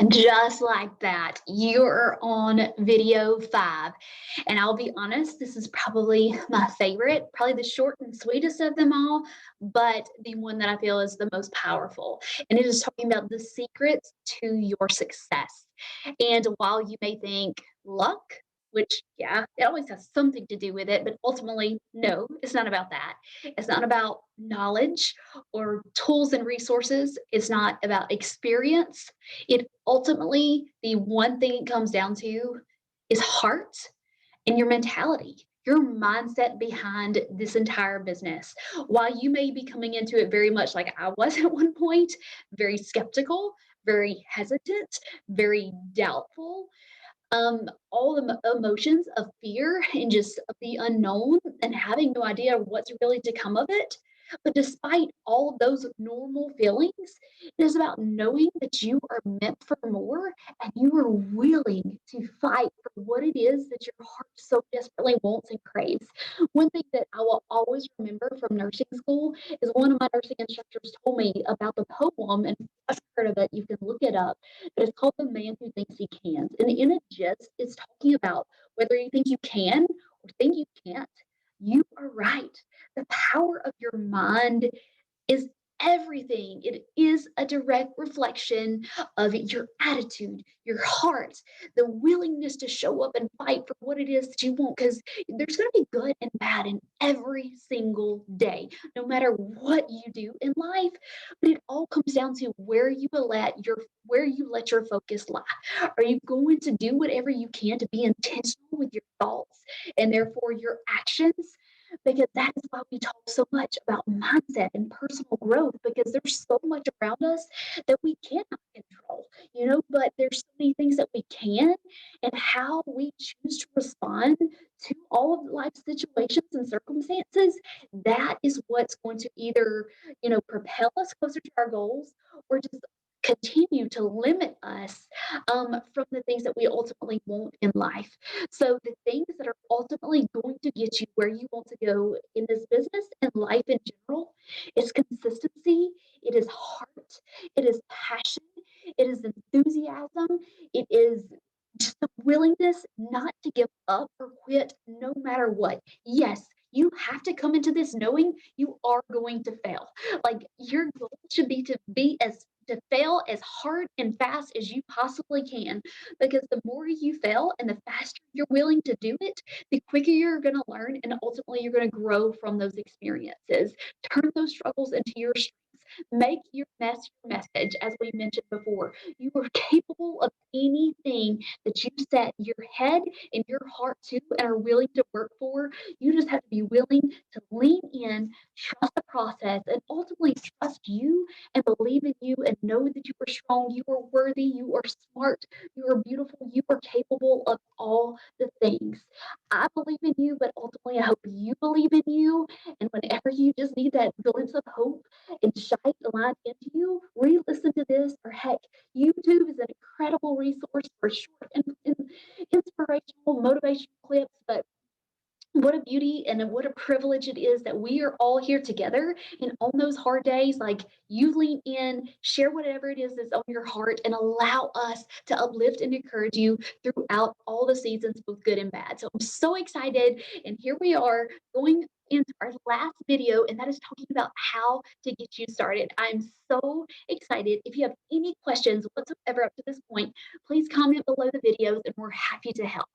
And just like that, you're on video 5. And I'll be honest, this is probably my favorite, probably the short and sweetest of them all, but the one that I feel is the most powerful. And it is talking about the secrets to your success. And while you may think luck, which, yeah, it always has something to do with it, but ultimately, no, it's not about that. It's not about knowledge or tools and resources. It's not about experience. It ultimately, the one thing it comes down to is heart and your mentality, your mindset behind this entire business. While you may be coming into it very much like I was at one point, very skeptical, very hesitant, very doubtful, all the emotions of fear and just the unknown and having no idea what's really to come of it. But despite all of those normal feelings, it is about knowing that you are meant for more and you are willing to fight for what it is that your heart so desperately wants and craves. One thing that I will always remember from nursing school is one of my nursing instructors told me about the poem, and if you've heard of it, you can look it up, but it's called The Man Who Thinks He Can. And in a gist, it's talking about whether you think you can or think you can't, you are right. The power of your mind is everything. It is a direct reflection of your attitude, your heart, the willingness to show up and fight for what it is that you want. Because there's going to be good and bad in every single day, no matter what you do in life. But it all comes down to where you let your focus lie. Are you going to do whatever you can to be intentional with your thoughts and therefore your actions? Because that is why we talk so much about mindset and personal growth, because there's so much around us that we cannot control, but there's so many things that we can, and how we choose to respond to all of life's situations and circumstances, that is what's going to either, propel us closer to our goals or just continue to limit us from the things that we ultimately want in life. So the things that are ultimately going to get you where you want to go in this business and life in general is consistency, it is heart, it is passion, it is enthusiasm, it is just the willingness not to give up or quit no matter what. Yes, you have to come into this knowing you are going to fail. Like your goal should be to fail as hard and fast as you possibly can, because the more you fail and the faster you're willing to do it, the quicker you're going to learn and ultimately you're going to grow from those experiences. Turn those struggles into your strengths. Make your mess your message, as we mentioned before. You are capable of anything that you set your head and your heart to and are willing to work for. You just have to be willing to lean in, trust the process, and ultimately trust you and believe in you and know that you are strong, you are worthy, you are smart, you are beautiful, you are capable of all the things. I believe in you, but ultimately I hope you believe in you. And whenever you just need that glimpse of hope and shine the light into you, re-listen to this, or heck, YouTube is an incredible resource for short and inspirational, motivational clips. But what a beauty and what a privilege it is that we are all here together, and on those hard days, like, you lean in, share whatever it is that's on your heart, and allow us to uplift and encourage you throughout all the seasons, both good and bad. So I'm so excited, and here we are going into our last video, and that is talking about how to get you started. I'm so excited. If you have any questions whatsoever up to this point, please comment below the videos and we're happy to help.